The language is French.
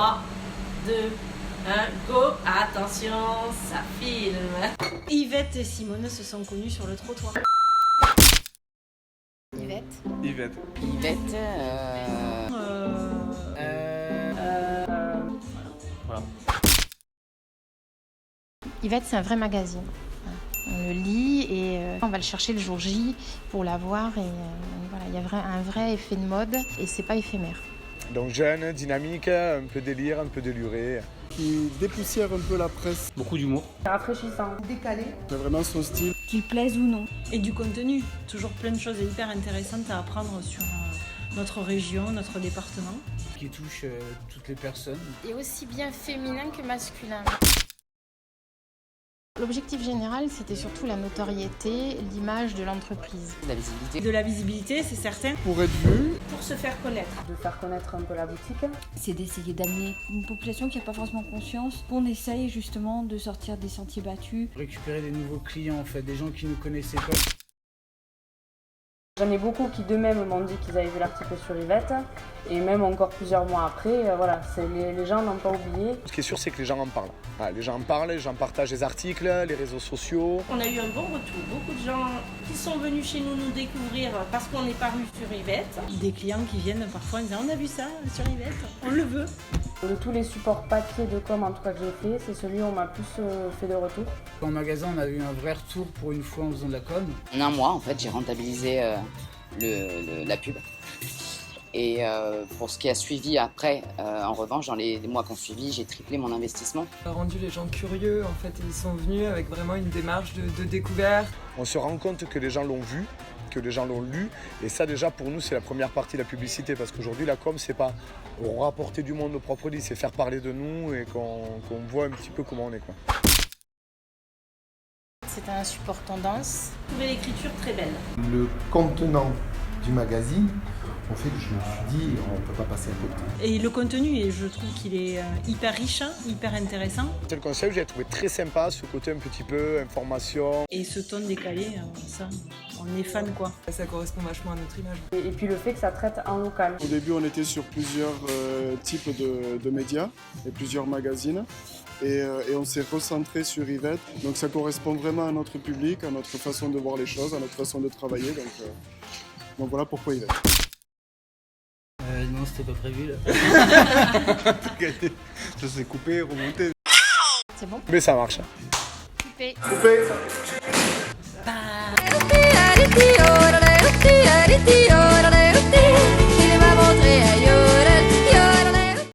3, 2, 1, go. Attention, ça filme. Yvette et Simone se sont connues sur le trottoir. Yvette. Yvette. Yvette. Voilà. Yvette, c'est un vrai magazine. On le lit et on va le chercher le jour J pour l'avoir. Et voilà, il y a un vrai effet de mode et c'est pas éphémère. Donc jeune, dynamique, un peu délire, un peu déluré. Qui dépoussière un peu la presse. Beaucoup d'humour. Rafraîchissant, décalé. C'est vraiment son style. Qu'il plaise ou non. Et du contenu. Toujours plein de choses hyper intéressantes à apprendre sur notre région, notre département. Qui touche toutes les personnes. Et aussi bien féminin que masculin. L'objectif général, c'était surtout la notoriété, l'image de l'entreprise. La visibilité. De la visibilité, c'est certain. Pour être vu. Pour se faire connaître. De faire connaître un peu la boutique. C'est d'essayer d'amener une population qui n'a pas forcément conscience, qu'on essaye justement de sortir des sentiers battus. Récupérer des nouveaux clients en fait, des gens qui ne connaissaient pas. J'en ai beaucoup qui d'eux-mêmes m'ont dit qu'ils avaient vu l'article sur Yvette. Et même encore plusieurs mois après, voilà, les gens n'ont pas oublié. Ce qui est sûr, c'est que les gens en parlent. Voilà, les gens en parlent, les gens partagent les articles, les réseaux sociaux. On a eu un bon retour. Beaucoup de gens qui sont venus chez nous découvrir parce qu'on est paru sur Yvette. Des clients qui viennent parfois en disant on a vu ça sur Yvette, on le veut. De tous les supports papier de com en tout cas que j'ai fait, c'est celui où on m'a plus fait de retour. En magasin, on a eu un vrai retour pour une fois en faisant de la com. En un mois, en fait, j'ai rentabilisé la pub. Et pour ce qui a suivi après, en revanche, dans les mois qui ont suivi, j'ai triplé mon investissement. Ça a rendu les gens curieux, en fait, ils sont venus avec vraiment une démarche de découverte. On se rend compte que les gens l'ont vu, que les gens l'ont lu, et ça déjà pour nous c'est la première partie de la publicité, parce qu'aujourd'hui la com c'est pas rapporter du monde au propre lit, c'est faire parler de nous et qu'on voit un petit peu comment on est, quoi. C'était un support tendance. J'ai trouvé l'écriture très belle. Le contenant du magazine ont fait que je me suis dit on ne peut pas passer à côté. Et le contenu, et je trouve qu'il est hyper riche, hyper intéressant. C'est le concept, j'ai trouvé très sympa, ce côté un petit peu information. Et ce ton décalé, ça, on est fan quoi. Ça correspond vachement à notre image. Et puis le fait que ça traite en local. Au début, on était sur plusieurs types de médias et plusieurs magazines. Et on s'est recentré sur Yvette. Donc ça correspond vraiment à notre public, à notre façon de voir les choses, à notre façon de travailler. Donc voilà pourquoi Yvette. Non, c'était pas prévu là. Ça s'est coupé, remonté. C'est bon? Mais ça marche. Coupé. Coupé. Bah.